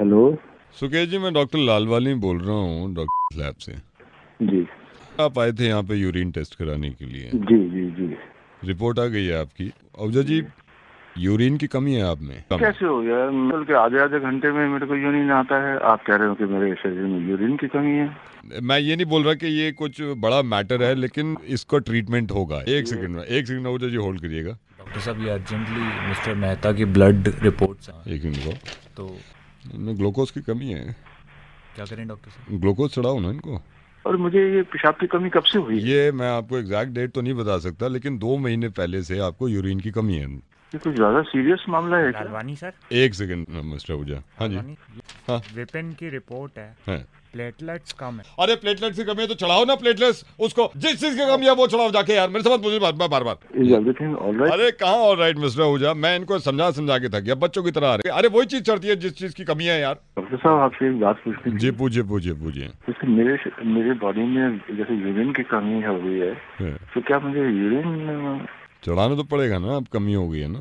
Hello. Sukesh जी, मैं doctor Lalwani बोल रहा हूँ, डॉक्टर लैब से। जी आप आए थे यहाँ पे यूरिन टेस्ट कराने के लिए। जी जी जी। रिपोर्ट आ गई है आपकी। अवजा जी, यूरिन की कमी है आप में। कैसे हो गया? मतलब कि आधे आधे घंटे में मेरे को यूरिन आता है, आप कह रहे हो कि मेरे शरीर में यूरिन की कमी है। मैं ये नहीं बोल रहा कि ये कुछ बड़ा मैटर है, लेकिन इसका ट्रीटमेंट होगा। एक सेकंड में अवजा जी होल्ड करिएगा। डॉक्टर साहब, ये अर्जेंटली मिस्टर मेहता की ब्लड रिपोर्ट्स हैं। एक मिनट को, तो इनमें ग्लूकोज की कमी है। क्या करें डॉक्टर साहब? ग्लूकोज चढ़ाओ ना इनको। और मुझे ये पेशाब की कमी कब से हुई है? ये मैं आपको एग्जैक्ट डेट तो नहीं बता सकता, लेकिन 2 महीने पहले से आपको यूरिन की कमी है। ये कुछ ज्यादा सीरियस मामला है क्या? लालवानी सर। एक सेकंड मिस्टर अहूजा। हाँ जी। हाँ। विपिन की रिपोर्ट है, प्लेटलेट्स कम है। अरे प्लेटलेट्स की कमी है तो चढ़ाओ ना प्लेटलेट्स। उसको जिस चीज की कमी है वो चढ़ाओ जाके यार, मेरे समझ मुझे बार बार। Is everything all right? अरे कहाँ ऑल राइट मिस्टर अहूजा, मैं इनको समझा के थक गया, बच्चों की तरह आ रहे। अरे वही चीज चढ़ती है जिस चीज की कमी है यार। डॉक्टर साहब, आपसे एक बात पूछनी थी। जी पूछिए। जैसे मेरे बॉडी में जैसे यूरिन की कमी है हुई है, तो क्या मुझे यूरिन चढ़ाना तो पड़ेगा ना, अब कमी हो गई है ना।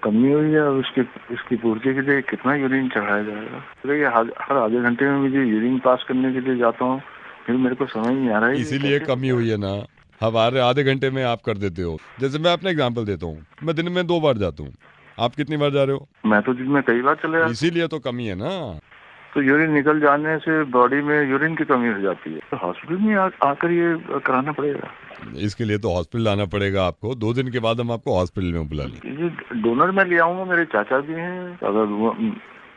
कमी हुई है? उसकी पूर्ति के लिए कितना यूरिन चढ़ाया जाएगा? तो ये हर आधे घंटे में मुझे यूरिन पास करने के लिए जाता हूँ, फिर मेरे को समझ नहीं आ रहा है इसीलिए कमी हुई है ना। हमारे आधे घंटे में आप कर देते हो। जैसे मैं अपना एग्जांपल देता हूँ, मैं दिन में 2 बार जाता हूँ, आप कितनी बार जा रहे हो? मैं तो दिन में कई बार चले जाता। इसीलिए तो कमी है ना। तो यूरिन निकल जाने से बॉडी में यूरिन की कमी हो जाती है, तो हॉस्पिटल में आकर ये कराना पड़ेगा। इसके लिए तो हॉस्पिटल आना पड़ेगा आपको। 2 दिन के बाद हम आपको हॉस्पिटल में बुला लेंगे। ये डोनर मैं ले आऊंगा, मेरे चाचा भी हैं, अगर वो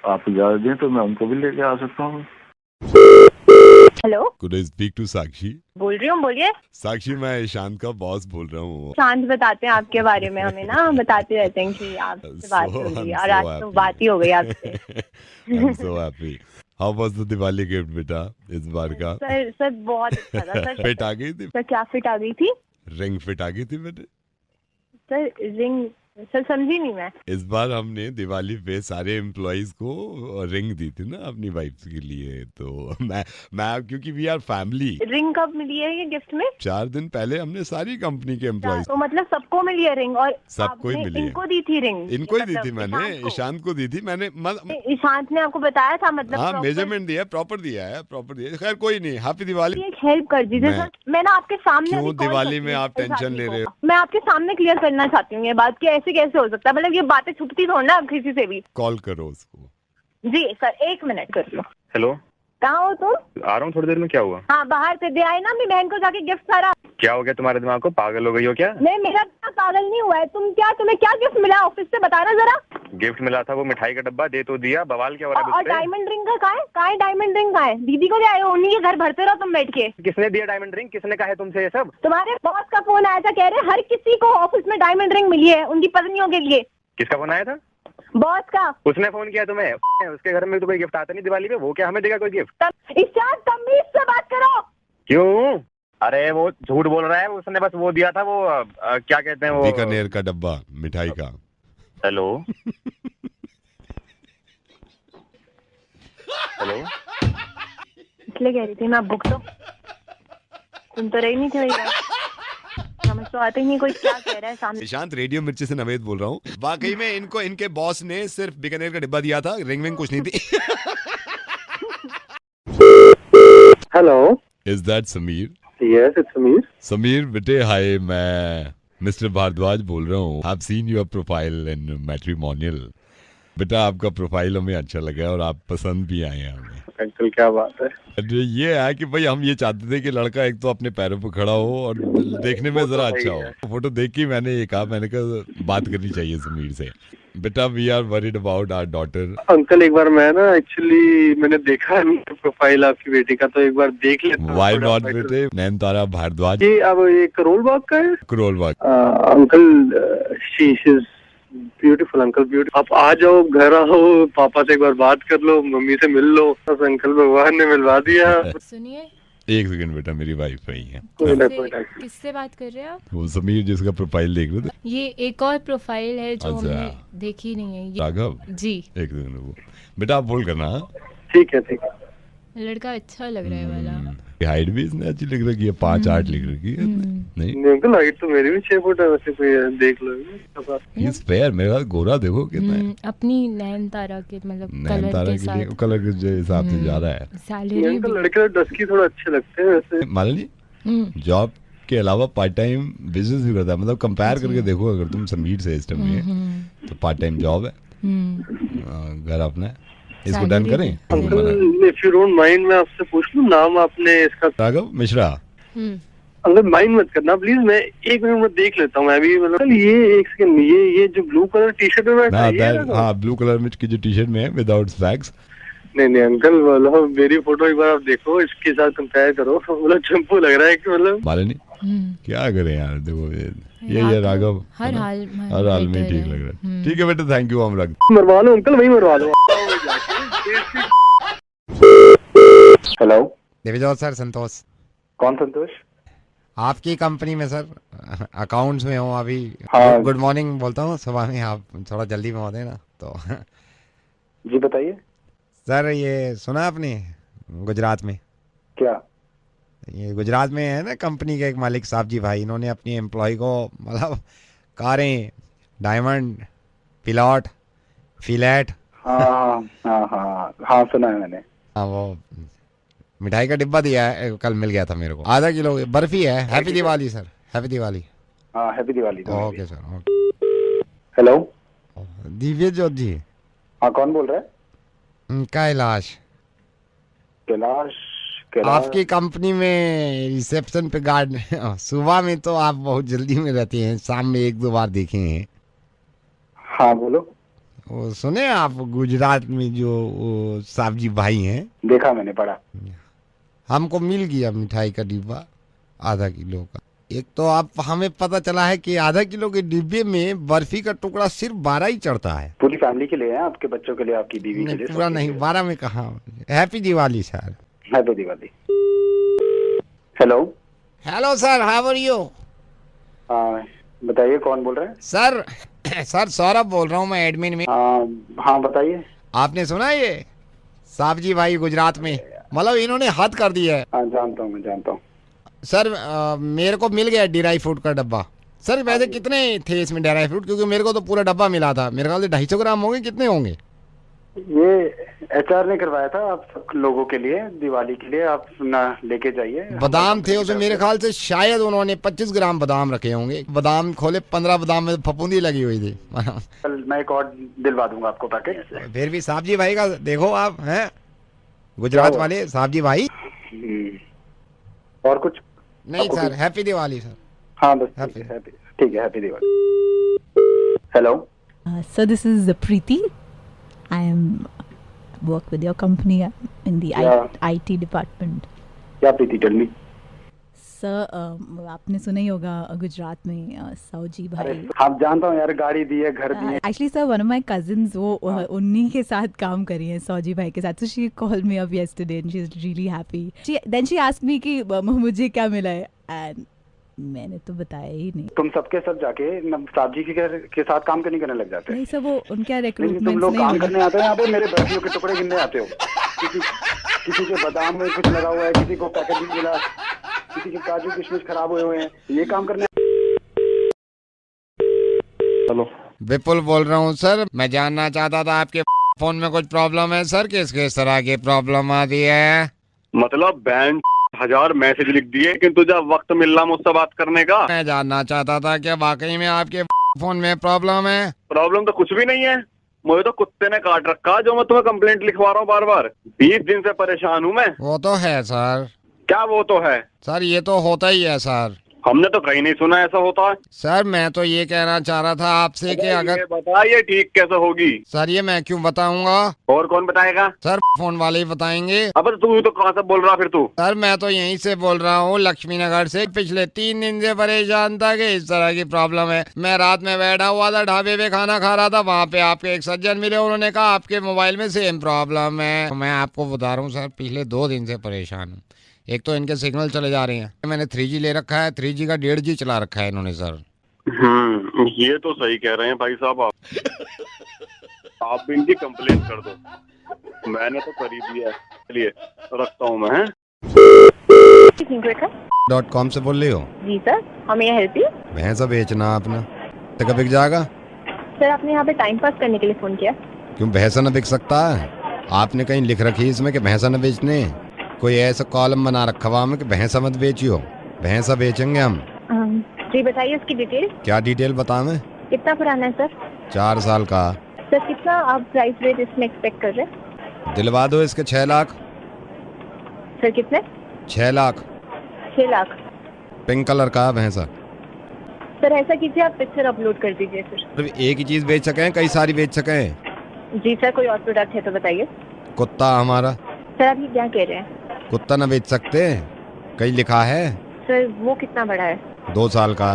आप इजाजत दें तो मैं उनको भी लेके आ सकता हूँ। Hello, Could I speak to साक्षी? बोल रही हूँ, बोलिए। साक्षी, मैं ईशान का बॉस बोल रहा हूँ। शांत बताते हैं आपके बारे में हमें ना, बताते रहते हैं कि आपसे बात हो रही है, और आज तो बात ही हो गई आपसे। I'm so happy. How was the Diwali gift बेटा इस बार का? सर बहुत अच्छा था सर। फिट आ गई थी? सर क्या फिट आ गई थी? रिंग फिट आ गई थी बेटे? सर रिंग, सर समझी नहीं मैं। इस बार हमने दिवाली पे सारे एम्प्लॉइज को रिंग दी थी ना अपनी वाइफ के लिए, तो मैं क्योंकि वी आर फैमिली। रिंग कब मिली है ये गिफ्ट में? 4 दिन पहले हमने सारी कंपनी के एम्प्लॉइज। तो मतलब सबको मिली है रिंग? और सबको ही मिली है। इनको दी थी रिंग? इनको ही दी थी मैंने, ईशांत को दी थी मैंने। ईशांत ने आपको बताया था? मतलब हाँ, मेजरमेंट दिया, प्रॉपर दिया है। खैर कोई नहीं, हैप्पी दिवाली। एक हेल्प कर दीजिए सर, मैं ना आपके सामने क्यों दिवाली में आप टेंशन ले रहे हो? मैं आपके सामने क्लियर करना चाहती हूँ ये बात कि ऐसे कैसे हो सकता है, मतलब ये बातें छुपती थोड़ी ना किसी से भी। कॉल करो उसको। जी सर, 1 मिनट कर लो। हेलो, कहाँ हो तुम? आ रहा हूँ थोड़ी देर में। क्या हुआ? हाँ, बाहर से दे आए ना अपनी बहन को जाके गिफ्ट सारा। क्या हो गया तुम्हारे दिमाग को? पागल हो गई हो क्या? नहीं, मेरा पागल नहीं हुआ है। तुम्हें क्या गिफ्ट मिला ऑफिस से, बताना जरा। गिफ्ट मिला था वो मिठाई का डब्बा, दे तो दिया, बवाल क्या हो रहा है? और डायमंड रिंग का कहाँ है? डायमंड रिंग कहाँ है? दीदी को ले आए हो, उन्हीं के घर भरते रहो तुम बैठ के। किसने दिया डायमंड रिंग? किसने कहा है तुमसे ये सब? तुम्हारे बॉस का फोन आया था, कह रहे हर किसी को ऑफिस में डायमंड रिंग मिली है उनकी पत्नियों के लिए। किसका फोन आया था? बॉस का। उसने फोन किया तुम्हें? उसके घर में तो कोई गिफ्ट आता नहीं दिवाली पे, वो क्या हमें देगा कोई गिफ्ट? ईशान, तमीज से बात करो। क्यों? अरे वो झूठ बोल रहा है, उसने बस वो दिया था, वो क्या कहते हैं वो, बीकानेर का डब्बा मिठाई का। हेलो हेलो, इसलिए कह रही थी मैं बुक तो सुन तो रही नहीं थी भैया, समझ तो आते ही नहीं कोई क्या कह रहा है सामने। ईशांत, रेडियो मिर्ची से नवेद बोल रहा हूँ। वाकई में इनको इनके बॉस ने सिर्फ बीकानेर का डिब्बा दिया था, रिंग विंग कुछ नहीं थी। Hello, is that Sameer? Yes it's Sameer. Sameer बेटे, हाय, मैं मिस्टर भारद्वाज बोल रहा हूँ। I have seen your profile in matrimonial. बेटा, आपका प्रोफाइल हमें अच्छा लगा और आप पसंद भी आए हैं हमें। अंकल क्या बात है? ये है कि भाई हम ये चाहते थे कि लड़का एक तो अपने पैरों पर खड़ा हो और देखने में जरा अच्छा हो। फोटो देख के मैंने ये कहा, मैंने कहा बात करनी चाहिए समीर से। बेटा, we are worried about our daughter. Uncle एक बार मैं ना एक्चुअली मैंने देखा नहीं प्रोफाइल आपकी बेटी का, तो एक बार देख लेता हूं। व्हाई नॉट बेटे? नैनतारा भारद्वाज। ये अब ये करोल बाग का है? Karol Bagh. Uncle she is beautiful, uncle beautiful. आप आ जाओ, घर आओ, पापा से एक बार बात कर लो, मम्मी से मिल लो। बस अंकल भगवान ने मिलवा दिया। सुनिए, एक सेकंड बेटा, मेरी वाइफ आई है। किससे बात कर रहे हैं आप? वो समीर जिसका प्रोफाइल देख रहे थे। ये एक और प्रोफाइल है जो अच्छा। हमने देखी नहीं है। राघव जी। एक सेकंड वो बेटा, आप होल्ड करना। ठीक है ठीक है। लड़का अच्छा लग रहा है वाला। हाइट भी इसने अच्छी लिख रखी है, 5'8" लिख रखी है नहीं? अंकल हाइट तो मेरी भी 6 फुट है, वैसे कोई देख लो। इस फेयर मेरा गोरा देखो कितना है। अपनी नयनतारा के मतलब कलर नयनतारा के के लिए साथ कलर के जो हिसाब से जा रहा है। सैलरी अंकल लड़के तो डस्की थोड़ा अच्छे लगते हैं वैसे। मालूम जी जॉब के अलावा पार्ट टाइम बिजनेस भी करता है, मतलब कंपेयर करके देखो अगर तुम समीर से इस टाइम में तो पार्ट टाइम जॉब है, घर अपना है। इसको डन करें? Uncle if you don't mind मैं आपसे पूछ लूं नाम आपने इसका? राघव मिश्रा। अंकल माइंड मत करना प्लीज, मैं 1 मिनट में देख लेता हूँ मैं भी। मतलब ये 1 सेकंड, ये जो ब्लू कलर टी शर्ट में बैठा है, हाँ ब्लू कलर में की जो टी शर्ट में है विदाउट स्पैक्स। नहीं अंकल मतलब मेरी फोटो एक बार आप देखो, इसके साथ कंपेयर करो। मतलब चंपू लग रहा है कि मतलब मालूम क्या करें यार। देखो ये राघव हर हाल में ठीक लग रहा है। ठीक है बेटा, थैंक यू। हम रख मरवा लो अंकल, वही मरवा लो। हेलो दिव्यजोत सर, संतोष। कौन संतोष? आपकी कंपनी में सर अकाउंट्स में हूँ अभी। हाँ। गुड मॉर्निंग बोलता हूँ सुबह में, आप थोड़ा जल्दी में होते हैं ना तो। जी बताइए। सर ये सुना आपने गुजरात में? क्या? ये गुजरात में है ना कंपनी के एक मालिक साहब जी भाई, इन्होंने अपनी एम्प्लॉय को मतलब कारें, डायमंड, पिलॉट, फिलेट। हाँ सुना है मैंने। हाँ वो मिठाई का डिब्बा दिया है, कल मिल गया था मेरे को, आधा किलो बर्फी है। Happy Diwali sir, happy Diwali. हाँ happy Diwali. Okay sir, okay. Hello Divyajot ji. हाँ कौन बोल रहा है? कैलाश। कैलाश? आपकी कंपनी में रिसेप्शन पे गार्ड सुबह में तो आप बहुत जल्दी में रहते हैं, शाम में 1-2 बार देखे हैं। हाँ बोलो। वो सुने आप गुजरात में जो साहब जी भाई हैं? देखा मैंने, पढ़ा। हमको मिल गया मिठाई का डिब्बा आधा किलो का। एक तो आप हमें पता चला है कि आधा किलो के डिब्बे में बर्फी का टुकड़ा सिर्फ 12 ही चढ़ता है। पूरी फैमिली के लिए है, आपके बच्चों के लिए, आपकी बीवी के लिए? पूरा नहीं, 12 में कहा। Happy Diwali sir. Happy Diwali. Hello hello sir, how are you? हाँ बताइए, कौन बोल रहे हैं? सर सौरभ बोल रहा हूँ मैं, एडमिन में। हाँ बताइए। आपने सुना ये साहब जी भाई गुजरात में, मतलब इन्होंने हद कर दी है। हाँ जानता हूँ, मैं जानता हूँ सर। मेरे को मिल गया ड्राई फ्रूट का डब्बा। सर वैसे कितने थे इसमें ड्राई फ्रूट? क्योंकि मेरे को तो पूरा डब्बा मिला था, मेरे ख्याल से 250 ग्राम होंगे। कितने होंगे? ये HR ने करवाया था आप सब लोगों के लिए, दिवाली के लिए। आप ना लेके जाइए। बादाम थे उसमें, मेरे ख्याल से शायद उन्होंने 25 ग्राम बादाम रखे होंगे। बादाम खोले, 15 बादाम में फफूंदी लगी हुई थी। कल मैं एक और दिलवा दूंगा आपको पैकेट। फिर भी साहब जी भाई का देखो आप, हैं गुजरात वाले साहब जी भाई। और कुछ नहीं सर, हैप्पी दिवाली सर। हाँ बस ठीक है, happy Diwali. Hello So this is Preeti. I am work with your company in the IT department. क्या प्रीति, टेल मी। सर आपने सुना ही होगा गुजरात में सौजी भाई। आप जानता हूँ यार, गाड़ी दी है, घर दिए। Actually sir one of my cousins वो उन्हीं के साथ काम कर रही हैं, सौजी भाई के साथ। So she called me up yesterday and she is really happy. Then she asked me कि मुझे क्या मिला है, एंड मैंने तो बताया ही नहीं। तुम सबके सब जाके साहब जी के साथ काम करने लग जाते हैं। नहीं सर, वो उनका रिक्रूटमेंट तुम लोग काम करने आते हो यहाँ पे, मेरे बर्फियों के टुकड़े गिनने आते हो। किसी के बादाम में कुछ लगा हुआ है, किसी को पैकेट नहीं मिला, किसी के काजू किशमिश खराब हुए हैं, ये काम करने। हेलो विपुल बोल रहा हूँ सर। मैं जानना चाहता था आपके फोन में कुछ प्रॉब्लम है सर? किस तरह की प्रॉब्लम आती है? मतलब बैंक 1000 मैसेज लिख दिए, किंतु जब वक्त मिल रहा मुझसे बात करने का। मैं जानना चाहता था कि वाकई में आपके फोन में प्रॉब्लम है? प्रॉब्लम तो कुछ भी नहीं है, मुझे तो कुत्ते ने काट रखा जो मैं तुम्हें कंप्लेंट लिखवा रहा हूँ बार बार। 20 दिन से परेशान हूँ मैं। वो तो है सर। क्या वो तो है सर? ये तो होता ही है सर। हमने तो कहीं नहीं सुना ऐसा होता है। सर मैं तो ये कहना चाह रहा था आपसे कि अगर बताइए ठीक कैसे होगी? सर ये मैं क्यों बताऊंगा? और कौन बताएगा? सर फोन वाले ही बताएंगे। अब तू तो कहाँ से बोल रहा फिर तू? सर मैं तो यहीं से बोल रहा हूँ, लक्ष्मी नगर से। पिछले 3 दिन से परेशान था कि इस तरह की प्रॉब्लम है। मैं रात में बैठा हुआ था, ढाबे पे खाना खा रहा था, वहाँ पे आपके एक सज्जन मिले, उन्होंने कहा आपके मोबाइल में सेम प्रॉब्लम है। मैं आपको बता रहा हूँ सर, पिछले 2 दिन से परेशान हूँ। एक तो इनके सिग्नल चले जा रहे हैं, मैंने 3G ले रखा है, 3G का 1.5G चला रखा है इन्होंने सर। ये तो सही कह रहे हैं भाई साहब आप भी इनकी कंप्लेंट कर दो। मैंने तो कर ही दिया है, चलिए रखता हूँ मैं। .com से बोल रही हो? जी सर, हमें ये हेल्प यू। भैंसा बेचना अपना तो कब बिक जाएगा? सर आपने यहाँ पे टाइम पास करने के लिए फोन किया? क्यों भैंसा न बिक सकता है? आपने कहीं लिख रखी है इसमें कि भैंसा न बेचने? कोई ऐसा कॉलम बना रखा हुआ हमें कि भैंसा मत बेचियो। भैंसा बेचेंगे हम। जी बताइए उसकी डिटेल। क्या डिटेल बताऊं? कितना पुराना है सर? 4 साल का। सर कितना आप प्राइस रेट इसमें एक्सपेक्ट कर रहे हैं? दिलवा दो इसके 6 लाख। सर कितने? 6 लाख। 6 लाख। पिंक कलर का भैंसा। सर ऐसा कीजिए, आप पिक्चर अपलोड कर दीजिए फिर। सिर्फ एक ही चीज बेच सकें, कई सारी बेच सकें? जी सर, कोई और प्रोडक्ट है तो बताइए। कुत्ता हमारा। सर आप ये क्या कह रहे हैं? कुत्ता न बेच सकते? कहीं लिखा है? सर वो कितना बड़ा है? 2 साल का।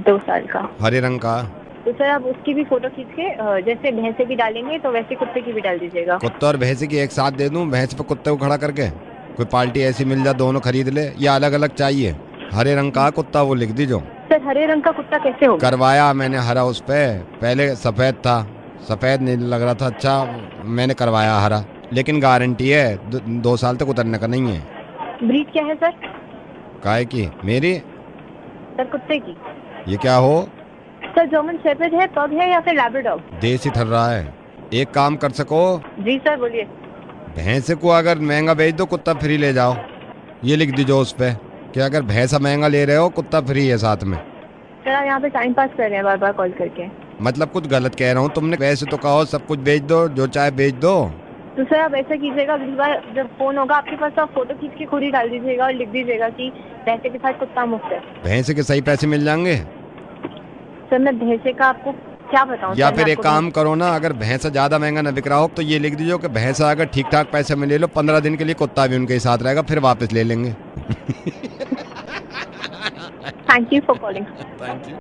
2 साल का। हरे रंग का। तो सर आप उसकी भी फोटो खींच के जैसे भैंसे की डालेंगे तो वैसे कुत्ते की भी डाल दीजिएगा। कुत्ता और भैंसे की एक साथ दे दूं? भैंस पे कुत्ते को खड़ा करके कोई पार्टी ऐसी मिल जाए दोनों खरीद ले, या अलग अलग चाहिए? हरे रंग का कुत्ता वो लिख दीजो। सर हरे रंग का कुत्ता कैसे होगा? करवाया मैंने हरा उस पे, पहले सफेद था, सफेद नहीं लग रहा था अच्छा, मैंने करवाया हरा, लेकिन गारंटी है 2 साल तक उतरने का नहीं है। ब्रीड क्या है सर? काय की? मेरी? सर कुत्ते की। ये क्या हो? सर जर्मन शेफर्ड है, पग है या फिर लैब्राडोर? देसी ठर रहा है। एक काम कर सको? जी सर बोलिए। भैंसे को अगर महंगा बेच दो कुत्ता फ्री ले जाओ, ये लिख दीजो उस पे कि अगर भैंसा महंगा ले रहे हो कुत्ता फ्री है साथ में। सर आप यहाँ पे टाइम पास कर रहे हैं बार बार कॉल करके। मतलब कुछ गलत कह रहा हूँ? तुमने वैसे तो कहो सब कुछ बेच दो, जो चाहे बेच दो। तो सर आप ऐसा कीजिएगा, अगली बार जब फोन होगा आपके पास तो आप फोटो खींच के खुद ही डाल दीजिएगा और लिख दीजिएगा कि भैंसे के साथ कुत्ता मुफ्त है। भैंसे के सही पैसे मिल जाएंगे? सर मैं भैंसे का आपको क्या बताऊं? या फिर एक काम करो ना, अगर भैंसा ज्यादा महंगा न बिक रहा हो तो ये लिख दीजिए कि भैंसा अगर ठीक ठाक पैसे में ले लो 15 दिन के लिए कुत्ता भी उनके साथ रहेगा, फिर वापस ले लेंगे। Thank you for calling. Thank you.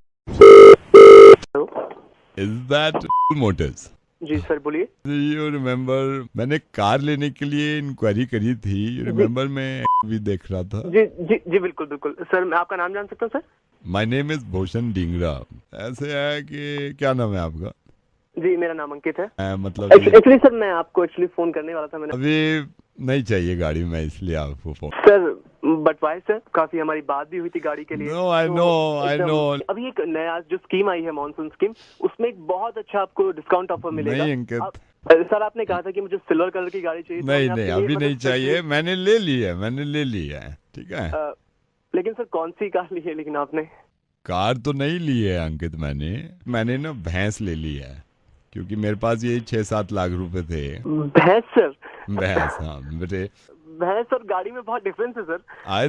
Is that Motors? जी सर बोलिए। You remember मैंने कार लेने के लिए इंक्वायरी करी थी। You remember मैं भी देख रहा था। जी जी जी बिल्कुल बिल्कुल। सर मैं आपका नाम जान सकता हूँ sir? My name is Bhushan Dhingra. ऐसे है कि क्या नाम है आपका? जी मेरा नाम अंकित है। मतलब एक्चुअली सर मैं आपको एक्चुअली फोन करने वाला था। मैंने अभी नहीं चाहिए गाड़ी में, इसलिए आपको phone. Sir but why sir, काफी हमारी बात भी हुई थी गाड़ी के लिए। No, I know. अभी एक नया जो स्कीम आई है मॉनसून स्कीम, उसमें एक बहुत अच्छा आपको डिस्काउंट ऑफर मिलेगा। नहीं अंकित, सर आपने कहा था कि मुझे सिल्वर कलर की गाड़ी चाहिए। नहीं अभी नहीं चाहिए, मैंने ले ली है। ठीक है। लेकिन सर कौन सी कार ली है लेकिन आपने? कार तो नहीं ली है अंकित, मैंने ना भैंस ले ली है, क्योंकि मेरे पास यही 6-7 लाख रुपए थे। भैंस सर? भैंस, हाँ बेटे। भैंस और गाड़ी में बहुत डिफरेंस है सर। आई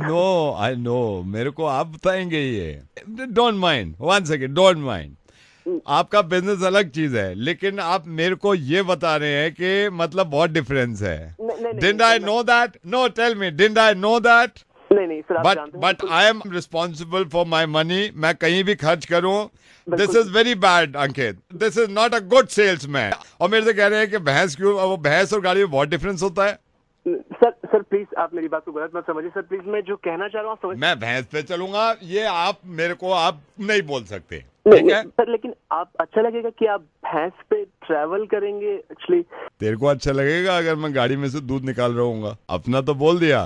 नो, मेरे को आप बताएंगे ये। Don't mind, 1 second, don't mind. आपका बिजनेस अलग चीज है, लेकिन आप मेरे को ये बता रहे हैं कि मतलब बहुत डिफरेंस है। Didn't I know that? No, tell me, didn't I know that? नहीं सर, आप जानते हैं। But I am responsible for my money. मैं कहीं भी खर्च करूं, this is very bad Ankit, this is not a good salesman. और मेरे से कह रहे हैं कि भैंस क्यों, वो भैंस और गाड़ी में बहुत डिफरेंस होता है। सर प्लीज आप मेरी बात को गलत मत समझिए। सर प्लीज मैं जो कहना चाह रहा हूँ समझ। मैं भैंस पे चलूंगा, ये आप मेरे को आप नहीं बोल सकते। ठीक है सर, लेकिन आप अच्छा लगेगा कि आप भैंस पे ट्रैवल करेंगे? एक्चुअली तेरे को अच्छा लगेगा अगर मैं गाड़ी में से दूध निकाल रहा हूँ? अपना तो बोल दिया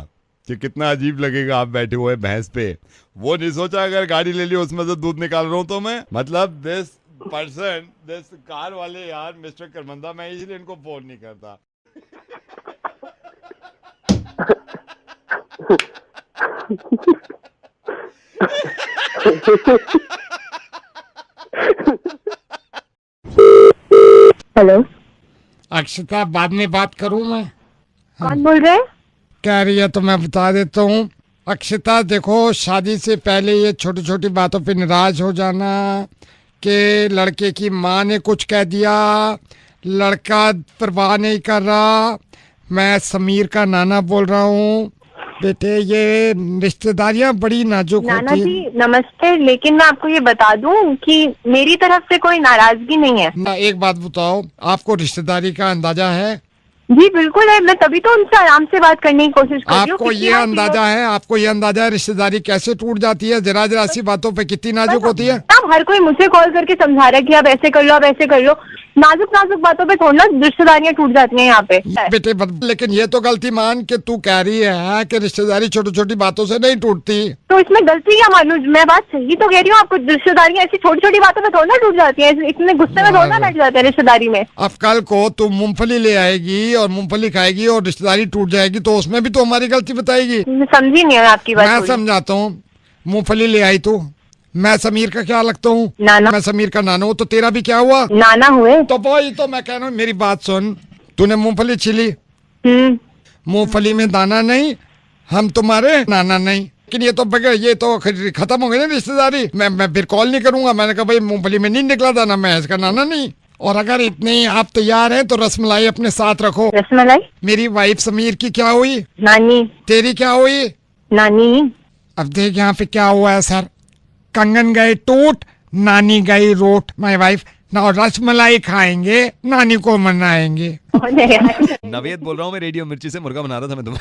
कि कितना अजीब लगेगा आप बैठे हुए भैंस पे, वो नहीं सोचा अगर गाड़ी ले ली उसमें से दूध निकाल रहा हूँ तो मैं, मतलब दिस पर्सन, दिस कार वाले यार मिस्टर करमंदा, मैं इसलिए इनको फोन नहीं करता। हेलो अक्षता, बाद में बात करूं मैं? कौन बोल रहे हैं? कह रही है तो मैं बता देता हूँ। अक्षता देखो, शादी से पहले ये छोटी छोटी बातों पे नाराज हो जाना कि लड़के की माँ ने कुछ कह दिया, लड़का परवाह नहीं कर रहा। मैं समीर का नाना बोल रहा हूँ। बेटे ये रिश्तेदारियाँ बड़ी नाजुक होती हैं। नाना जी नमस्ते, लेकिन मैं आपको ये बता दूं कि मेरी तरफ से कोई नाराजगी नहीं है ना। एक बात बताओ, आपको रिश्तेदारी का अंदाजा है? जी बिल्कुल है, मैं तभी तो उनसे आराम से बात करने की कोशिश कर रही हूँ। आपको ये अंदाजा है, आपको ये अंदाजा है रिश्तेदारी कैसे टूट जाती है? जरा जरा सी बातों पे कितनी नाजुक होती है। अब हर कोई मुझे कॉल करके समझा रहा है कि आप ऐसे कर लो, आप ऐसे कर लो। नाजुक नाजुक बातों पे थोड़ा रिश्तेदारियां टूट जाती हैं यहाँ पे। बेटे लेकिन ये तो गलती मान के तू कह रही है कि रिश्तेदारी छोटी छोटी बातों से नहीं टूटती, तो इसमें गलती क्या मानूं? मैं बात सही तो कह रही हूँ आपको, रिश्तेदारियां ऐसी छोटी छोटी बातों पे थोड़ा टूट जाती है, इतने गुस्से में थोड़ा बैठ जाते हैं रिश्तेदारी में। अब कल को तू मूंगफली ले आएगी और मूंगफली खाएगी और रिश्तेदारी टूट जाएगी तो उसमें भी तो हमारी गलती बताएगी। समझी नहीं है आपकी बात। मैं समझाता हूँ, मूंगफली ले आई तू, मैं समीर का क्या लगता हूँ? नाना। मैं समीर का नाना हूँ, तो तेरा भी क्या हुआ? नाना हुए। तो वही तो मैं कह रहा हूँ, मेरी बात सुन, तूने मूंगफली छिली, मूंगफली में दाना नहीं, हम तुम्हारे नाना नहीं। लेकिन ये तो बगैर, ये तो खत्म हो गई ना रिश्तेदारी। मैं फिर कॉल नहीं करूंगा। मैंने कहा भाई मूंगफली में नहीं निकला दाना, मैं इसका नाना नहीं। और अगर इतने आप तैयार हैं तो रसमलाई अपने साथ रखो। रसमलाई? मेरी वाइफ समीर की क्या हुई? नानी। तेरी क्या हुई? नानी। अब देख यहाँ पे क्या हुआ है सर, कंगन गए टूट, नानी गई रोट। माय वाइफ ना रसमलाई खाएंगे, नानी को मनाएंगे। नवेद बोल रहा हूँ मैं, रेडियो मिर्ची से मुर्गा बना रहा था मैं तुम्हें।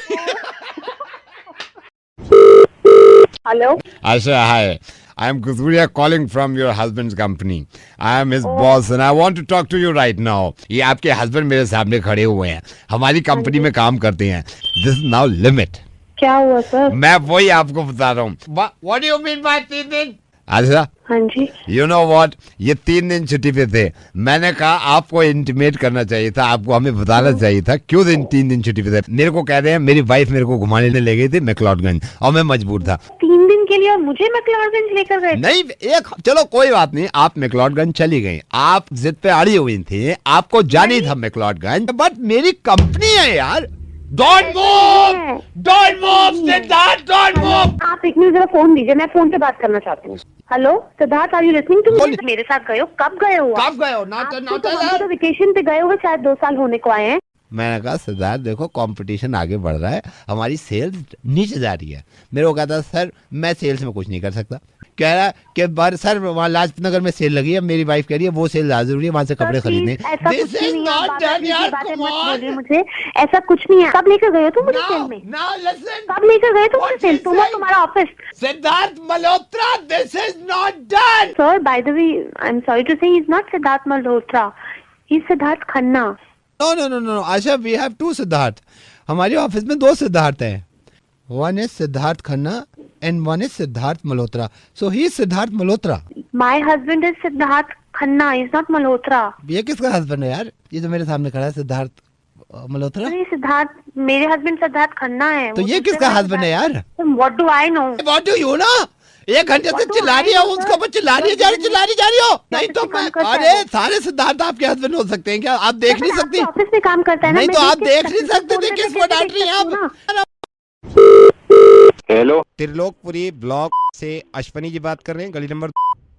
Hello Asha, hi. I am Kuzuria calling from your husband's company. I am his boss and I want to talk to you right now. ये आपके हस्बैंड मेरे सामने खड़े हुए हैं, हमारी कंपनी में काम करते हैं। This is now limit. क्या हुआ सर? मैं वही आपको बता रहा हूँ। What do you mean by 3 दिन? अच्छा, हाँ जी। You know what? ये 3 दिन छुट्टी पे थे। मैंने कहा आपको इंटीमेट करना चाहिए था, आपको हमें बताना चाहिए था क्यों 3 दिन छुट्टी पे थे। मेरे को कह रहे हैं मेरी वाइफ मेरे को घुमाने ले गई थी मैक्लोडगंज और मैं मजबूर था। 3 दिन के लिए और मुझे मैक्लोडगंज लेकर गए? नहीं, चलो कोई बात नहीं, आप मैक्लोडगंज चली गई, आप जिद पे अड़ी हुई थी, आपको जानी था मैक्लोडगंज, बट मेरी कंपनी है यार। Don't move! Don't move, Siddharth, don't move! आप एक मिनट जरा फोन दीजिए, मैं फोन पे बात करना चाहती हूँ। Hello Siddharth, are you listening to me? मेरे साथ गए हो? कब गए हो? कब गए हो? तो वेकेशन पे गए हो, शायद 2 साल होने को आए हैं। मैंने कहा सिद्धार्थ देखो कंपटीशन आगे बढ़ रहा है, हमारी सेल्स नीचे जा रही है। मेरे को कहता सर मैं सेल्स में कुछ नहीं कर सकता। कह रहा कि बार सर वहाँ लाजपत नगर में सेल लगी है, मेरी वाइफ कह रही है वो सेल ज्यादा जरूरी है, वहाँ से कपड़े खरीदने। मुझे ऐसा कुछ नहीं है। कब लेकर गए तुम मुझे सेल में? कब लेकर गए तुम मुझे सेल? तुम और तुम्हारा office. Siddharth Malhotra, this is not done. Sir by the way I am sorry to say he is not Siddharth Malhotra, he is Siddharth Khanna. No Asha, we have 2 Siddharth. हमारे ऑफिस में 2 सिद्धार्थ हैं। One is Siddharth Khanna and one is Siddharth Malhotra. So he is Siddharth Malhotra. My husband is Siddharth Khanna, is not Malhotra. ये किसका husband है यार? ये जो मेरे सामने खड़ा है सिद्धार्थ मल्होत्रा। सिद्धार्थ, मेरे हस्बैंड सिद्धार्थ खन्ना है। तो ये किसका हस्बैंड है यार? What do I know? What do you know? 1 घंटे से चिल्ला रही हो उसको, चिल्ला रही जा रही हो। नहीं तो मैं, अरे सारे सिद्धार्थ आपके हस्बैंड हो सकते हैं क्या? आप देख नहीं सकती? ऑफिस में काम करता है ना। नहीं तो आप देख नहीं सकते थे, किसको डांट रही हैं आप? हेलो, त्रिलोकपुरी ब्लॉक से अश्वनी जी बात कर रहे हैं, गली नंबर।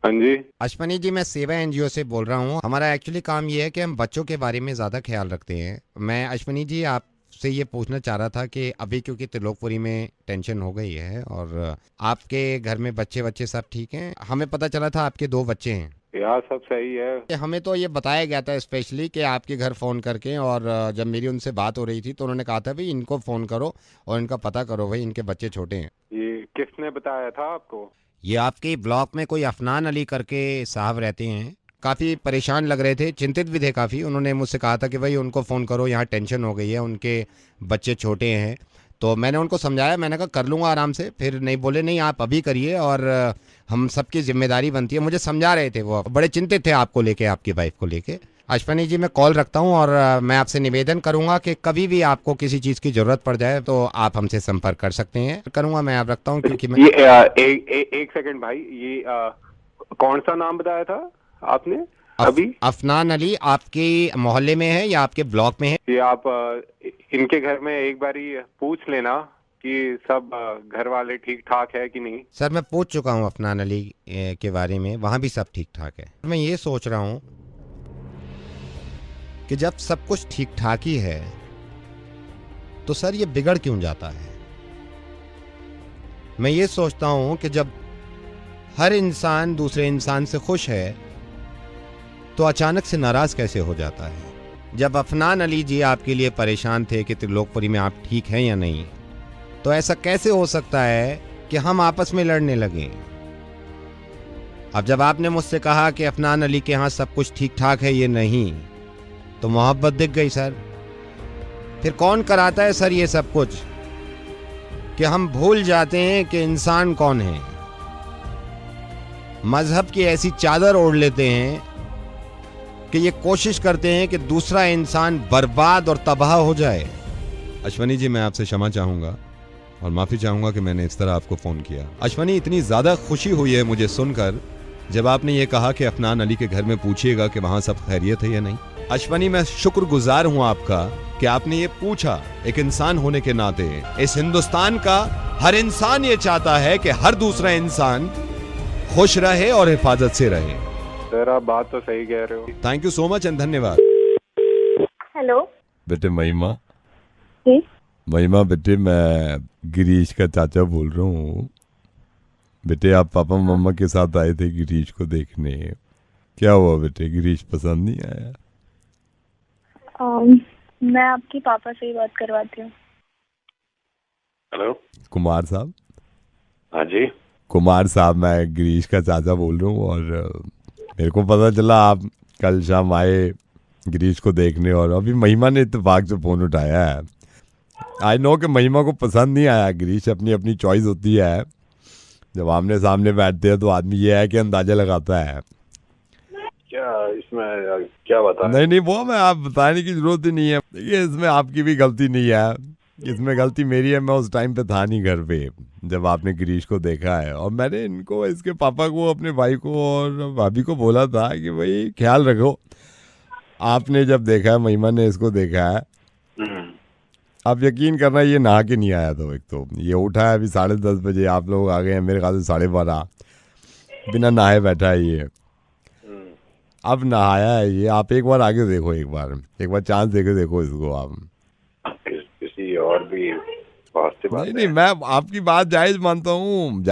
हाँ जी। अश्वनी जी, मैं सेवा एनजीओ से बोल रहा हूँ। हमारा एक्चुअली काम ये है कि हम बच्चों के बारे में ज्यादा ख्याल रखते हैं। मैं अश्वनी जी आपसे ये पूछना चाह रहा था कि अभी क्योंकि त्रिलोकपुरी में टेंशन हो गई है और आपके घर में बच्चे सब ठीक हैं। हमें पता चला था आपके 2 बच्चे हैं। यार सब सही है। हमें तो ये बताया गया था स्पेशली कि आपके घर फ़ोन करके, और जब मेरी उनसे बात हो रही थी तो उन्होंने कहा था भाई इनको फ़ोन करो और इनका पता करो, भाई इनके बच्चे छोटे हैं। ये किसने बताया था आपको? ये आपके ब्लॉक में कोई अफनान अली करके साहब रहते हैं, काफ़ी परेशान लग रहे थे, चिंतित भी थे काफ़ी। उन्होंने मुझसे कहा था कि भाई उनको फ़ोन करो, यहाँ टेंशन हो गई है, उनके बच्चे छोटे हैं। तो मैंने उनको समझाया, मैंने कहा कर लूँगा आराम से। फिर नहीं बोले नहीं आप अभी करिए और हम सबकी जिम्मेदारी बनती है। मुझे समझा रहे थे, वो बड़े चिंतित थे आपको लेके, आपकी वाइफ को लेके। अश्वनी जी, मैं कॉल रखता हूँ और मैं आपसे निवेदन करूँगा कि कभी भी आपको किसी चीज़ की ज़रूरत पड़ जाए तो आप हमसे संपर्क कर सकते हैं। करूँगा मैं, आप रखता हूँ क्योंकि मैं एक सेकंड भाई, ये कौन सा नाम बताया था आपने अभी? अफनान अली आपके मोहल्ले में है या आपके ब्लॉक में है? ये आप इनके घर में एक बारी पूछ लेना कि सब घर वाले ठीक ठाक है कि नहीं। सर मैं पूछ चुका हूँ अफनान अली के बारे में, वहाँ भी सब ठीक ठाक है। मैं ये सोच रहा हूँ कि जब सब कुछ ठीक ठाक ही है तो सर ये बिगड़ क्यों जाता है? मैं ये सोचता हूँ कि जब हर इंसान दूसरे इंसान से खुश है तो अचानक से नाराज कैसे हो जाता है? जब अफनान अली जी आपके लिए परेशान थे कि त्रिलोकपुरी में आप ठीक हैं या नहीं, तो ऐसा कैसे हो सकता है कि हम आपस में लड़ने लगे? अब जब आपने मुझसे कहा कि अफनान अली के यहाँ सब कुछ ठीक ठाक है, ये नहीं, तो मोहब्बत दिख गई सर। फिर कौन कराता है सर ये सब कुछ कि हम भूल जाते हैं कि इंसान कौन है। मजहब की ऐसी चादर ओढ़ लेते हैं कि ये कोशिश करते हैं कि दूसरा इंसान बर्बाद और तबाह हो जाए। अश्वनी जी, मैं आपसे क्षमा चाहूंगा और माफी चाहूंगा कि मैंने इस तरह आपको फोन किया। अश्वनी, इतनी ज्यादा खुशी हुई है मुझे सुनकर जब आपने ये कहा कि अफनान अली के घर में पूछिएगा कि वहां सब खैरियत है या नहीं। अश्वनी, मैं शुक्रगुजार हूं आपका कि आपने ये पूछा। एक इंसान होने के नाते इस हिंदुस्तान का हर इंसान ये चाहता है कि हर दूसरा इंसान खुश रहे और हिफाजत से रहे। सर आप बात तो सही कह रहे हो। Thank you so much and धन्यवाद। हेलो बेटे महिमा, जी महिमा बेटे, मैं गिरीश का चाचा बोल रहा हूँ। बेटे, आप पापा मम्मा के साथ आए थे गिरीश को देखने। क्या हुआ बेटे, गिरीश पसंद नहीं आया? मैं आपके पापा से ही बात करवाती हूँ। हेलो कुमार साहब। हाँ जी। कुमार साहब, मैं गिरीश का चाचा बोल रहा हूँ और मेरे को पता चला आप कल शाम आए गिरीश को देखने और अभी महिमा ने इत्तेफाक से फ़ोन उठाया है। आई नो कि महिमा को पसंद नहीं आया गिरीश, अपनी अपनी चॉइस होती है। जब आमने सामने बैठते हैं तो आदमी ये है कि अंदाजा लगाता है। क्या इसमें क्या बता? नहीं, वो मैं आप बताने की जरूरत ही नहीं है। देखिए, इसमें आपकी भी गलती नहीं है, इसमें गलती मेरी है। मैं उस टाइम पे था नहीं घर पे जब आपने गिरीश को देखा है और मैंने इनको, इसके पापा को, अपने भाई को और भाभी को बोला था कि भाई ख्याल रखो। आपने जब देखा है, महिमा ने इसको देखा है, आप यकीन करना ये नहा के नहीं आया था। एक तो ये उठा है अभी 10:30 बजे, आप लोग आ गए हैं मेरे ख्याल से 12:30, बिना नहाए बैठा है ये। अब नहाया है ये। आप एक बार आगे देखो, एक बार चांस देके देखो इसको आप। किसी और भी नहीं, मैं आपकी बात जायज मानता हूँ,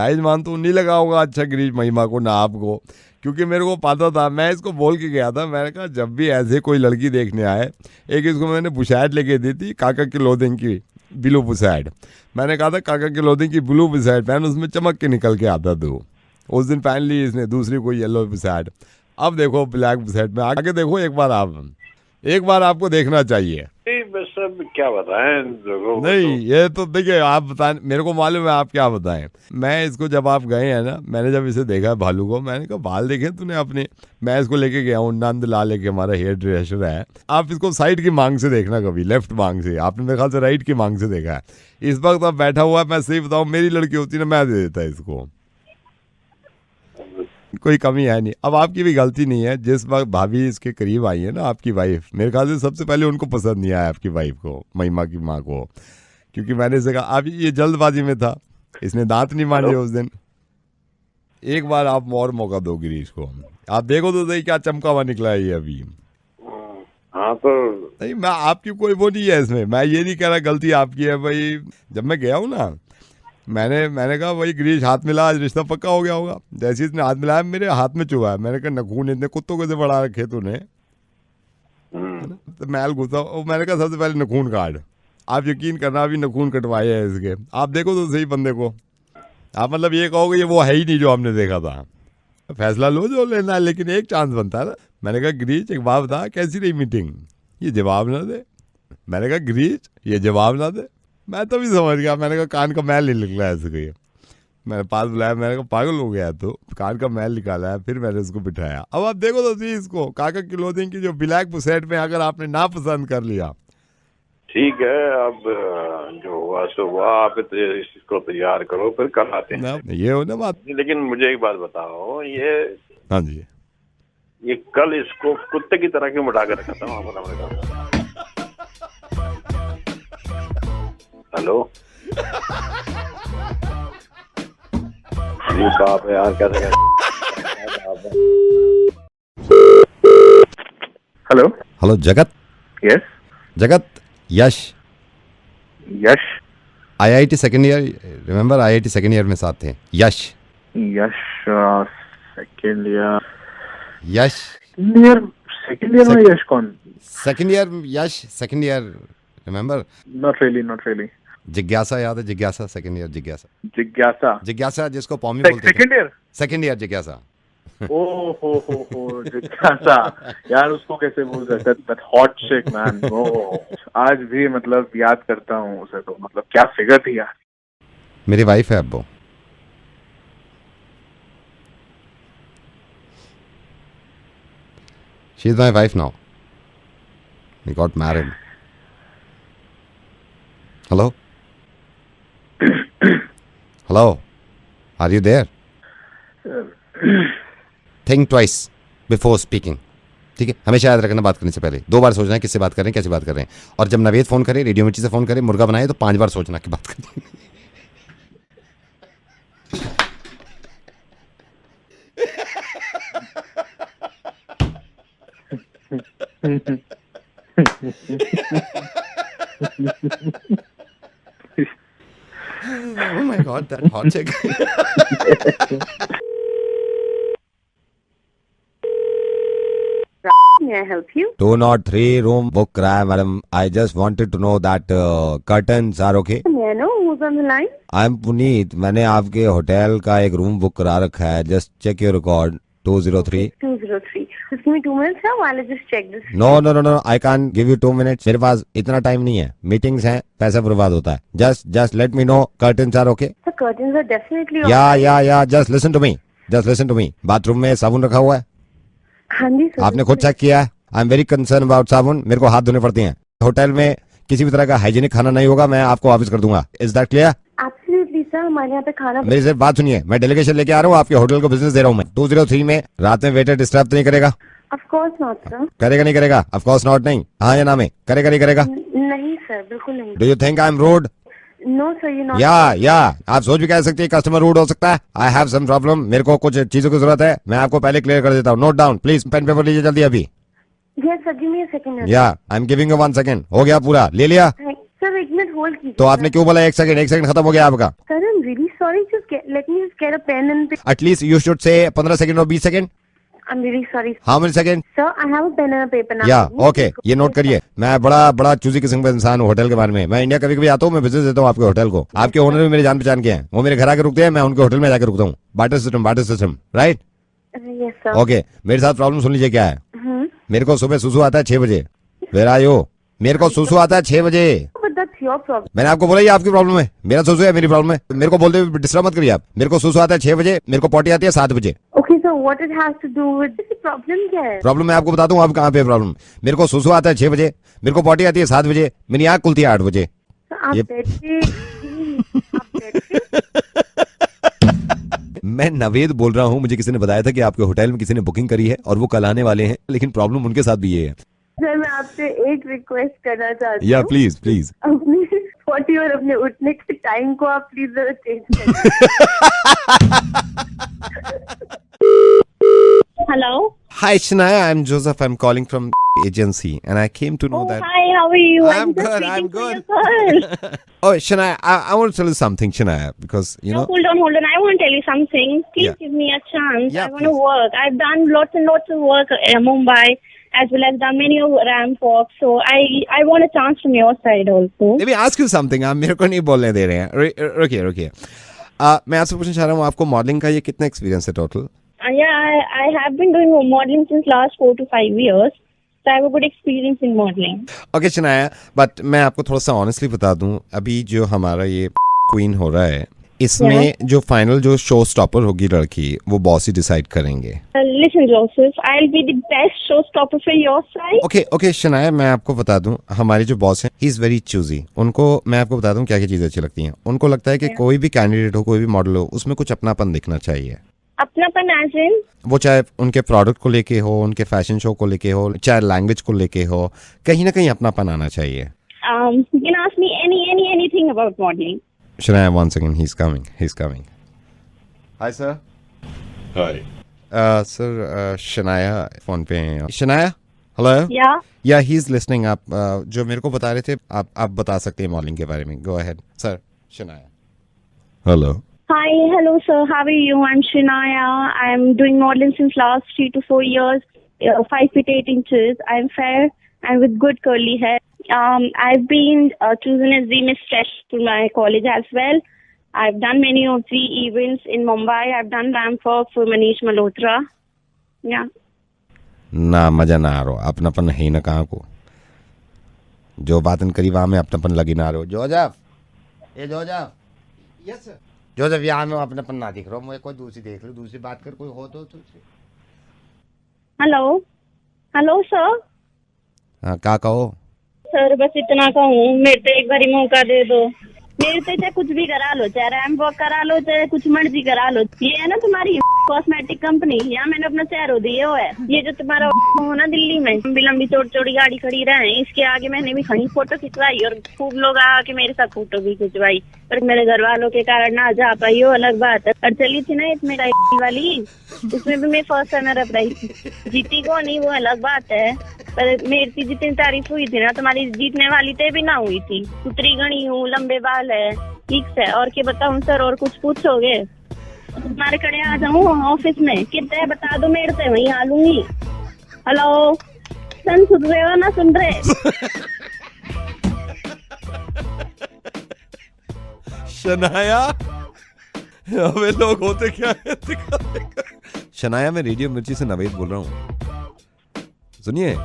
नहीं लगा होगा अच्छा गिरीश महिमा को ना आपको, क्योंकि मेरे को पता था। मैं इसको बोल के गया था, मैंने कहा जब भी ऐसे कोई लड़की देखने आए, एक इसको मैंने बुशैट लेके दी थी काका क्लोथिंग की, ब्लू बुशैट। मैंने कहा था काका क्लोथिंग की ब्लू बुशैट पहन, उसमें चमक के निकल के आता था। उस दिन पहन ली इसने दूसरी कोई येलो बुशैट। अब देखो ब्लैक बुशैट में आगे देखो एक बार आपको देखना चाहिए। सब क्या बताएं नहीं, ये तो देखिए आप बताएं, मेरे को मालूम है आप क्या बताएं। मैं इसको, जब आप गए हैं ना, मैंने जब इसे देखा भालू को, मैंने कहा बाल देखे तूने अपने। मैं इसको लेके गया हूँ, नंद लाल लेके, हमारा हेयर ड्रेसर है। आप इसको साइड की मांग से देखना, कभी लेफ्ट मांग से। आपने मेरे ख्याल से राइट की मांग से देखा है। इस वक्त अब बैठा हुआ है, मैं सही बताऊँ, मेरी लड़की होती ना, मैं दे देता इसको, कोई कमी है नहीं। अब आपकी भी गलती नहीं है। जिस वक्त भाभी इसके करीब आई है ना, आपकी वाइफ, मेरे ख्याल से सबसे पहले उनको पसंद नहीं आया आपकी वाइफ को, महिमा की माँ को, क्योंकि मैंने इसे कहा अब ये जल्दबाजी में था, इसने दांत नहीं मांजे उस दिन। एक बार आप और मौका दो गिरीश को, आप देखो तो सही क्या चमका हुआ निकला है ये अभी। हाँ तो नहीं, मैं आपकी कोई वो नहीं है इसमें, मैं ये नहीं कह रहा गलती आपकी है भाई। जब मैं गया हूँ ना, मैंने कहा भाई गिरीश हाथ मिला, आज रिश्ता पक्का हो गया होगा। जैसे इसने हाथ मिलाया मेरे हाथ में चुभा है। मैंने कहा नखून इतने कुत्तों को से बढ़ा रखे तूने, तो मैल घुसा। मैंने कहा सबसे पहले नखून काट। आप यकीन करना, अभी नखून कटवाए हैं इसके। आप देखो तो सही बंदे को, आप मतलब ये कहोगे ये वो है ही नहीं जो हमने देखा था। फैसला लो जो लेना है, लेकिन एक चांस बनता है ना। मैंने कहा गिरीश एक बात बता, कैसी रही मीटिंग? ये जवाब ना दे। मैंने कहा गिरीश ये जवाब ना दे। मैं तो भी समझ गया, मैंने कहा कान का मैल नहीं निकला ऐसे कोई। मैंने पास बुलाया, मैंने कहा पागल हो गया तो, कान का मैल निकाला है। फिर मैंने उसको बिठाया। अब आप देखो तो सही इसको, काका क्लोथिंग की जो ब्लैक बुशैट में अगर आपने ना पसंद कर लिया, ठीक है। अब जो हुआ सो हुआ, आप इसको तैयार करो, फिर कल आते हैं। ये हो ना बात। लेकिन मुझे एक बात बताओ, ये हाँ जी, ये कल इसको कुत्ते की तरह क्यों बिठा कर रखा था वहाँ पर? हेलो ये बाप है यार, कैसे हेलो जगत। यस जगत, यश IIT second year, remember IIT second year में साथ थे। यश सेकेंड ईयर में यश कौन? Second year Yash, second year remember? Not really. जिज्ञासा याद है? जिज्ञासा सेकेंड ईयर, जिज्ञासा जिज्ञासा जिसको पौमी बोलते थे। सेकेंड ईयर सेकेंड ईयर जिज्ञासा। ओ हो जिज्ञासा यार, उसको कैसे भूल सकता, दैट हॉट चिक मैन। ओ आज भी मतलब याद करता हूँ उसे, तो मतलब क्या फिगर थी यार। मेरी वाइफ है अब वो। She is my wife now. We got married. Hello hello, are you there? Think twice before speaking, ठीक है? हमेशा याद रखना बात करने से पहले 2 बार सोचना है किससे बात कर रहे हैं, कैसे बात कर रहे हैं। और जब नवेद फोन करे, रेडियो मिर्ची से फोन करे, मुर्गा बनाए, तो 5 बार सोचना कि बात करनी है। Oh my God, that hot chick. May I help you? 203 room book kara hai, madam. I just wanted to know that curtains are okay. May I know who's on the line? I'm Puneet. मैंने आपके hotel का एक room book करा रखा है. Just check your record. 203. 203. Just give me 2 minutes, sir, while I just check this. No. I can't give you 2 minutes. मेरे पास इतना time नहीं है. Meetings हैं, पैसा बर्बाद होता है. Just let me know. Curtains are okay. The curtains are definitely Yeah. Just listen to me. Bathroom में साबुन रखा हुआ है. हाँ जी सर. आपने खुद चेक किया है? I am very concern about साबुन. मेरे को हाथ धोने पड़ते हैं. होटल में किसी भी तरह का हाइजीनिक खाना नहीं होगा, मैं आपको वापस कर दूंगा. Is that clear? Absolutely sir, हमारे यहाँ पे खाना. मेरी सिर्फ बात सुनिए. मैं डेलीगेशन लेके आ रहा हूँ, आपके होटल को बिजनेस दे रहा हूँ मैं. 203 में रात में वेटर डिस्टर्ब तो नहीं करेगा? Of course not sir. करेगा नहीं करेगा? ऑफ कोर्स नॉट नहीं. हाँ या ना में? करेगा नहीं करेगा? नहीं सर, बिल्कुल नहीं. Do you think I am rude? No sir, you're not. या आप सोच भी कह सकते हैं कस्टमर रूड हो सकता है. I have some problem. मेरे को कुछ चीजों की जरूरत है. मैं आपको पहले क्लियर कर देता हूँ. Note down please. Pen paper लीजिए जल्दी अभी. Yes sir, give me a second. या I am giving you 1 second. हो गया पूरा? ले लिया? सर 1 मिनट होल्ड कीजिए. तो आपने क्यों बोला 1 सेकंड खत्म हो गया आपका? Sir, I'm really sorry. Let me just get a pen and paper. At least you should say 15 second और 20 second. I'm really sorry. How many second? Sir, I have a pen and a paper now. या okay, ये note करिए. मैं बड़ा choosy किस्म का इंसान हूँ होटल के बारे में. मैं इंडिया कभी आता हूँ, मैं बिजनेस देता हूँ आपके होटल को. आपके ओनर भी मेरे जान पहचान के हैं. वो मेरे घर आके रुकते हैं, मैं उनके होटल में जाकर रुकता हूँ. Barter system right? Yes sir. Okay, मेरे साथ प्रॉब्लम सुन लीजिए क्या है. मेरे को सुबह सुसु आता है 6 बजे. Where are you? मेरे को सुसु आता है 6 बजे. But that's your problem. मैंने आपको बोला ये आपकी प्रॉब्लम है. मेरा सुसु है मेरी प्रॉब्लम है. मेरे को बोलते हुए डिस्टर्ब मत करिए आप. मेरे को सुसु आता है 6 बजे, मेरे को पॉटी आती है 7 बजे. Okay sir, what it has to do with this problem क्या है? प्रॉब्लम मैं आपको बताता हूँ. आप कहाँ पे प्रॉब्लम? मेरे को सुसु आता है 6 बजे, मेरे को पॉटी आती है 7 बजे, मेरी आँख खुलती है 8 बजे. आप बैठिए. आप बैठिए. मैं नवेद बोल रहा हूँ. मुझे किसी ने बताया था कि आपके होटल में किसी ने बुकिंग करी है और वो कल आने वाले हैं, लेकिन प्रॉब्लम उनके साथ भी ये है. सर मैं आपसे एक रिक्वेस्ट करना चाहती हूँ. या प्लीज. अपनी पॉटी और अपने उठने के टाइम को आप प्लीज जरा चेंज करिए. Hello. Hi Shania, I'm Joseph. I'm calling from agency and I came to know that. Hi, how are you? I'm just good. waiting I'm for good. your call. Oh Shania, I want to tell you something, Shania, because you know. Hold on. I want to tell you something. Please Yeah. give me a chance. Yeah, I want to work. I've done lots and lots of work in Mumbai, as well as done many of ramp walks. So I want a chance from your side also. Let me ask you something. आप मेरे को नहीं बोलने दे रहे हैं. रुकिए. मैं आपसे पूछना चाह रहा हूँ, आपको मॉडलिंग का ये कितना एक्सपीरियंस है total? Yeah, I have been doing modeling since last 4 to 5 years. So I have a good experience in modeling. Okay Shania, but मैं आपको थोड़ा सा ऑनेस्टली बता दूं, अभी जो हमारा ये क्वीन हो रहा है, इसमें जो फाइनल जो शो स्टॉपर होगी लड़की, वो बॉस ही डिसाइड करेंगे. Listen Joseph, I'll be the best showstopper for your side. Okay Shanaya, मैं आपको बता दूं, हमारे जो बॉस हैं, ही इज वेरी चूजी. उनको मैं आपको बता दूं क्या क्या चीजें अच्छी लगती हैं. उनको लगता है कि कोई भी कैंडिडेट हो, कोई भी मॉडल हो, उसमें कुछ अपनापन दिखना चाहिए. अपनापन as in? वो चाहे उनके प्रोडक्ट को लेके हो, उनके फैशन शो को लेके हो, चाहे लैंग्वेज को लेके हो, कहीं ना कहीं अपनापन आना चाहिए. You can ask me anything about modeling. Shania, 1 second, he's coming. Hi sir. Hi. Sir, Shania phone पे हैं. Shania, hello. Yeah, he's listening. आप जो मेरे को बता रहे थे, आप बता सकते हैं मॉडलिंग के बारे में. Go ahead, sir. Shania. Hello. Hi, hello sir, how are you? I'm Shania. I'm doing modeling since last 3 to 4 years, 5 feet 8 inches. I'm fair and with good curly hair. I've been chosen as the Miss Fresh to my college as well. I've done many of the events in Mumbai. I've done ramp walk for Manish Malhotra. Yeah. ना मजा ना आ रहा, अपनापन है ना कहाँ को, जो बातन करी वहां में अपनापन लगी ना रहो। जोजफ, ए जोजफ, यस सर। जोजफ यहाँ में अपनापन ना दिख रहा, मुझे कोई दूसरी देख लो, दूसरी बात कर, कोई हो तो हेलो हेलो सर। हाँ क्या कहो सर बस इतना कहूँ, मेरे तो एक बारी मौका दे दो। मेरे से चाहे कुछ भी करा लो, चाहे रैम्प वॉक करा लो, चाहे कुछ मर्जी करा लो। ये है ना तुम्हारी कॉस्मेटिक कंपनी, यहाँ मैंने अपना चेहरा दिया हुआ है। ये जो तुम्हारा हो ना दिल्ली में लंबी लंबी चौड़ी चौड़ी गाड़ी खड़ी रहे, इसके आगे मैंने भी खड़ी फोटो खिंचवाई और खूब लोग आके मेरे साथ फोटो भी खिंचवाई, पर मेरे घर वालों के कारण ना जा पाई, वो अलग बात है। और चली थी ना एक मेरा वाली, उसमें भी मैं फर्स्ट रनर अप रही थी, जीती को नहीं वो अलग बात है, पर मेरी जितनी तारीफ हुई थी ना तुम्हारी जीतने वाली ते भी ना हुई थी। सुतरी गणी हूँ, लंबे बाल है, ठीक है। और क्या बताऊँ सर, और कुछ पूछोगे? तुम्हारे कड़े आ जाऊँ ऑफिस में, कितने बता दो, मेरे से वहीं आ लूंगी। हेलो सन, सुन रहे हो ना? सुन रहे? शनाया, हमें लोग होते क्या है? शनाया, मैं रेडियो मिर्ची से नवेद बोल रहा हूँ, सुनिए।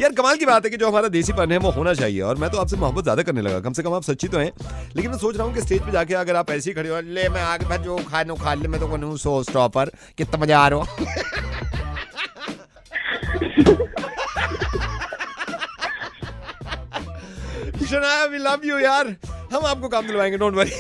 यार कमाल की बात है कि जो हमारा देसीपन है वो होना चाहिए, और मैं तो आपसे मोहब्बत ज्यादा करने लगा, कम से कम आप सच्ची तो हैं। लेकिन मैं सोच रहा हूँ कि स्टेज पे जाके अगर आप ऐसे ही खड़े हो, ले मैं आगे जो खानो खा ले, मैं तो कहूँ सो स्टॉपर, कितना मजा आ रहा हो। शनाया, वी लव यू यार, हम आपको काम दिलवाएंगे, डोंट वरी।